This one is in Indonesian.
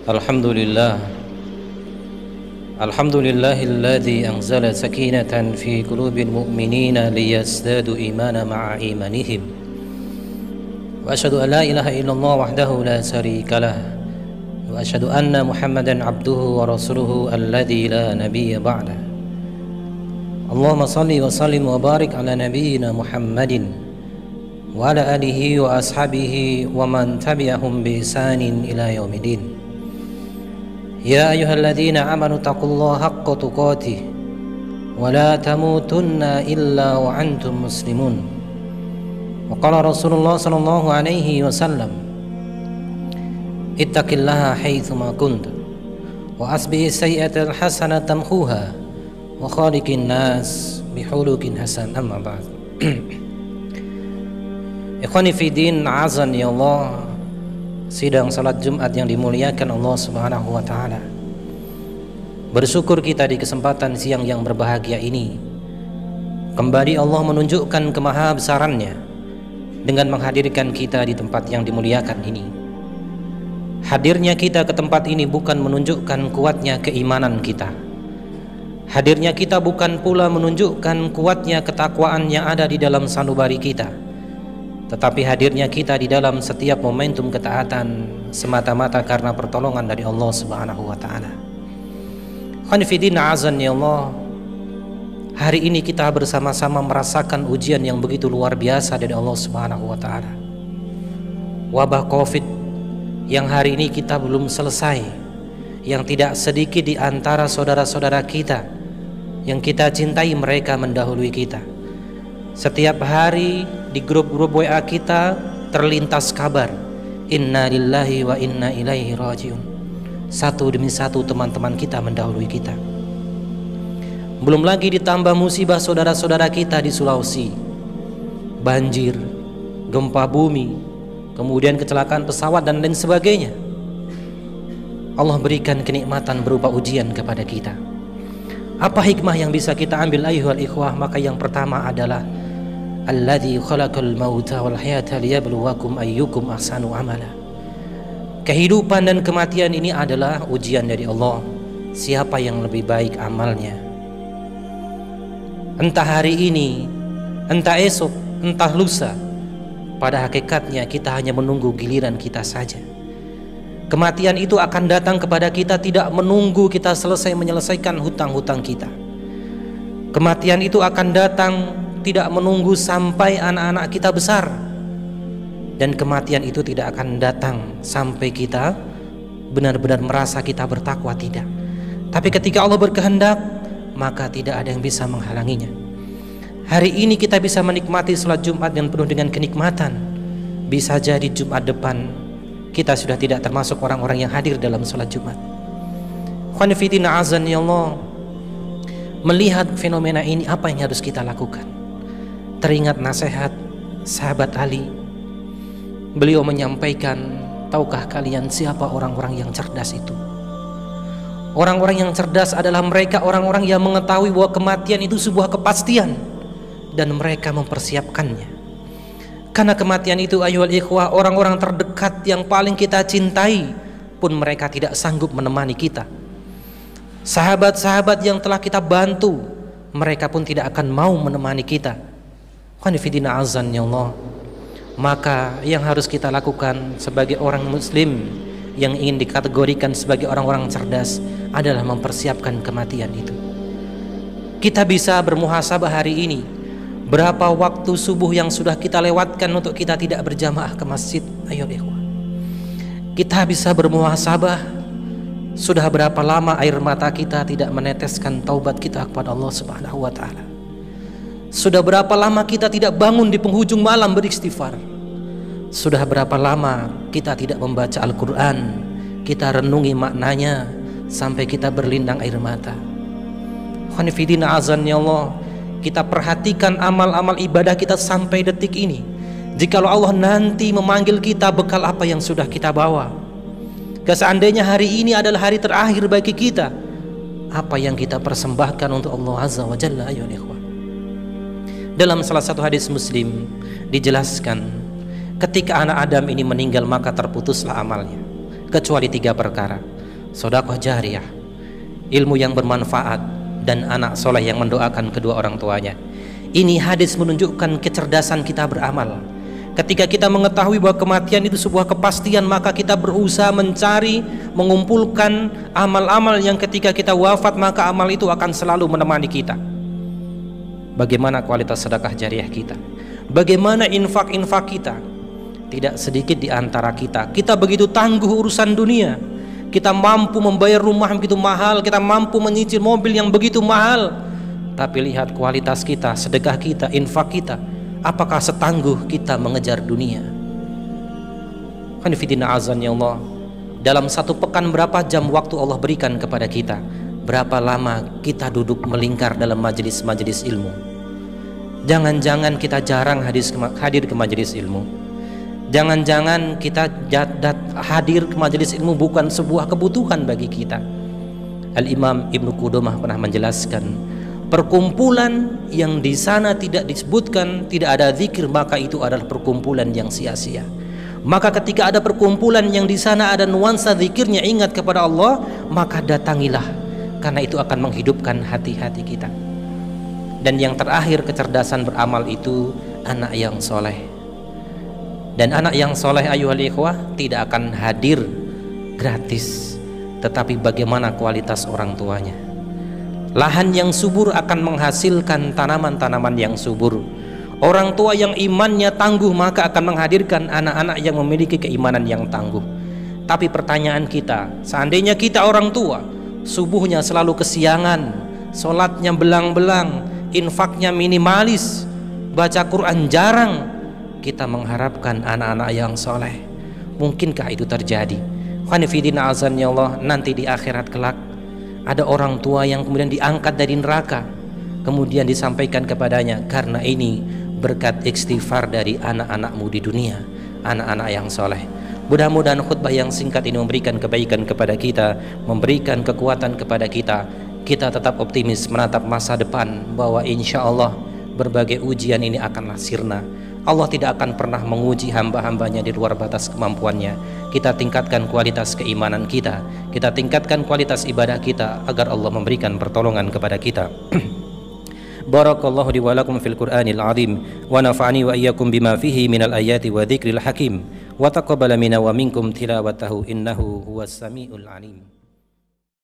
Alhamdulillah Alhamdulillahilladzi anzala sakinatan fi qulubil mu'minina liyazdadu imana ma'a imanihim wa asyhadu an la ilaha illallah wahdahu la syarikalah wa asyhadu anna Muhammadan abduhu wa rasuluhu alladzi la nabiyya ba'dah. Allahumma salli wa sallim wa barik ala nabiyyina Muhammadin wa ala alihi wa ashabihi wa man tabi'ahum bi ihsanin ila yaumiddin. Ya ayyuhalladzina amanu taqullaha haqqa tuqatih wa la tamutunna illa wa antum muslimun. Wa qala Rasulullah sallallahu alaihi wasallam, ittaqillaha haitsu ma kunta wa asbihi sayyi'atal hasanata tamhuha wa khaliqin nas bihulukin hasan. Amma ba'd. Ikhwani fi din, azani Allah. Sidang salat Jumat yang dimuliakan Allah Subhanahu wa taala. Bersyukur kita di kesempatan siang yang berbahagia ini. Kembali Allah menunjukkan kemahabesarannya dengan menghadirkan kita di tempat yang dimuliakan ini. Hadirnya kita ke tempat ini bukan menunjukkan kuatnya keimanan kita. Hadirnya kita bukan pula menunjukkan kuatnya ketakwaan yang ada di dalam sanubari kita. Tetapi hadirnya kita di dalam setiap momentum ketaatan semata-mata karena pertolongan dari Allah Subhanahu wa taala. Khonifidina azan ya Allah. Hari ini kita bersama-sama merasakan ujian yang begitu luar biasa dari Allah Subhanahu wa taala. Wabah Covid yang hari ini kita belum selesai, yang tidak sedikit di antara saudara-saudara kita yang kita cintai mereka mendahului kita. Setiap hari di grup-grup WA kita terlintas kabar inna lillahi wa inna ilaihi rajiun. Satu demi satu teman-teman kita mendahului kita. Belum lagi ditambah musibah saudara-saudara kita di Sulawesi, banjir, gempa bumi, kemudian kecelakaan pesawat dan lain sebagainya. Allah berikan kenikmatan berupa ujian kepada kita. Apa hikmah yang bisa kita ambil ayyuhal ikhwah? Maka yang pertama adalah alladzi khalaqal mauta wal hayata liyabluwakum ayyukum ahsanu amala. Kehidupan dan kematian ini adalah ujian dari Allah. Siapa yang lebih baik amalnya? Entah hari ini, entah esok, entah lusa. Pada hakikatnya kita hanya menunggu giliran kita saja. Kematian itu akan datang kepada kita tidak menunggu kita selesai menyelesaikan hutang-hutang kita. Kematian itu akan datang tidak menunggu sampai anak-anak kita besar, dan kematian itu tidak akan datang sampai kita benar-benar merasa kita bertakwa, tidak. Tapi ketika Allah berkehendak, maka tidak ada yang bisa menghalanginya. Hari ini kita bisa menikmati salat Jumat yang penuh dengan kenikmatan. Bisa jadi Jumat depan kita sudah tidak termasuk orang-orang yang hadir dalam salat Jumat. Khonifitina azan ya Allah. Melihat fenomena ini, apa yang harus kita lakukan? Teringat nasihat sahabat Ali. Beliau menyampaikan, tahukah kalian siapa orang-orang yang cerdas itu? Orang-orang yang cerdas adalah mereka orang-orang yang mengetahui bahwa kematian itu sebuah kepastian dan mereka mempersiapkannya. Karena kematian itu ayyuhal ikhwah, orang-orang terdekat yang paling kita cintai pun mereka tidak sanggup menemani kita. Sahabat-sahabat yang telah kita bantu, mereka pun tidak akan mau menemani kita. Khonifidina azan ya Allah. Maka yang harus kita lakukan sebagai orang muslim yang ingin dikategorikan sebagai orang-orang cerdas adalah mempersiapkan kematian itu. Kita bisa bermuhasabah hari ini. Berapa waktu subuh yang sudah kita lewatkan untuk kita tidak berjamaah ke masjid? Ayo ikhwah. Kita bisa bermuhasabah, sudah berapa lama air mata kita tidak meneteskan taubat kita kepada Allah Subhanahu wa taala. Sudah berapa lama kita tidak bangun di penghujung malam beristighfar. Sudah berapa lama kita tidak membaca Al-Quran, kita renungi maknanya sampai kita berlindang air mata. Khonifidina azan ya Allah. Kita perhatikan amal-amal ibadah kita sampai detik ini. Jikalau Allah nanti memanggil kita, bekal apa yang sudah kita bawa? Seandainya hari ini adalah hari terakhir bagi kita, apa yang kita persembahkan untuk Allah Azza wa Jalla ayyuhal ikhwah? Dalam salah satu hadis Muslim dijelaskan, ketika anak Adam ini meninggal maka terputuslah amalnya, kecuali 3 perkara. sedekah jariyah, ilmu yang bermanfaat, dan anak soleh yang mendoakan kedua orang tuanya. Ini hadis menunjukkan kecerdasan kita beramal. Ketika kita mengetahui bahwa kematian itu sebuah kepastian, maka kita berusaha mencari, mengumpulkan amal-amal yang ketika kita wafat maka amal itu akan selalu menemani kita. Bagaimana kualitas sedekah jariyah kita? Bagaimana infak-infak kita? Tidak sedikit di antara kita begitu tangguh urusan dunia. Kita mampu membayar rumah yang begitu mahal, kita mampu menyicil mobil yang begitu mahal. Tapi lihat kualitas kita, sedekah kita, infak kita. Apakah setangguh kita mengejar dunia? Khonifidina azan ya Allah. Dalam satu pekan berapa jam waktu Allah berikan kepada kita? Berapa lama kita duduk melingkar dalam majelis-majelis ilmu? Jangan-jangan kita jarang hadir ke majelis ilmu. Jangan-jangan kita hadir ke majelis ilmu bukan sebuah kebutuhan bagi kita. Al-Imam Ibnu Qudamah pernah menjelaskan, perkumpulan yang di sana tidak disebutkan, tidak ada zikir, maka itu adalah perkumpulan yang sia-sia. Maka ketika ada perkumpulan yang di sana ada nuansa zikirnya, ingat kepada Allah, maka datangilah, karena itu akan menghidupkan hati-hati kita. Dan yang terakhir, kecerdasan beramal itu anak yang soleh. Dan anak yang soleh ayuhal ikhwah tidak akan hadir gratis, tetapi bagaimana kualitas orang tuanya. Lahan yang subur akan menghasilkan tanaman-tanaman yang subur. Orang tua yang imannya tangguh maka akan menghadirkan anak-anak yang memiliki keimanan yang tangguh. Tapi pertanyaan kita, seandainya kita orang tua, subuhnya selalu kesiangan, sholatnya belang-belang, infaknya minimalis, baca Quran jarang, kita mengharapkan anak-anak yang soleh. Mungkinkah itu terjadi? Khonifidina azan ya Allah, nanti di akhirat kelak ada orang tua yang kemudian diangkat dari neraka, kemudian disampaikan kepadanya, karena ini berkat istighfar dari anak-anakmu di dunia, anak-anak yang soleh. Mudah-mudahan khutbah yang singkat ini memberikan kebaikan kepada kita, memberikan kekuatan kepada kita. Kita tetap optimis menatap masa depan, bahwa insya Allah berbagai ujian ini akanlah sirna. Allah tidak akan pernah menguji hamba-hambanya di luar batas kemampuannya. Kita tingkatkan kualitas keimanan kita, kita tingkatkan kualitas ibadah kita, agar Allah memberikan pertolongan kepada kita. Barakallahu li wa lakum fil Qur'anil azim, wa nafa'ani wa iyyakum bima fihi minal ayati wa dzikril hakim, wa taqabbala minna wa minkum tilawatahu innahu huwas samiul alim.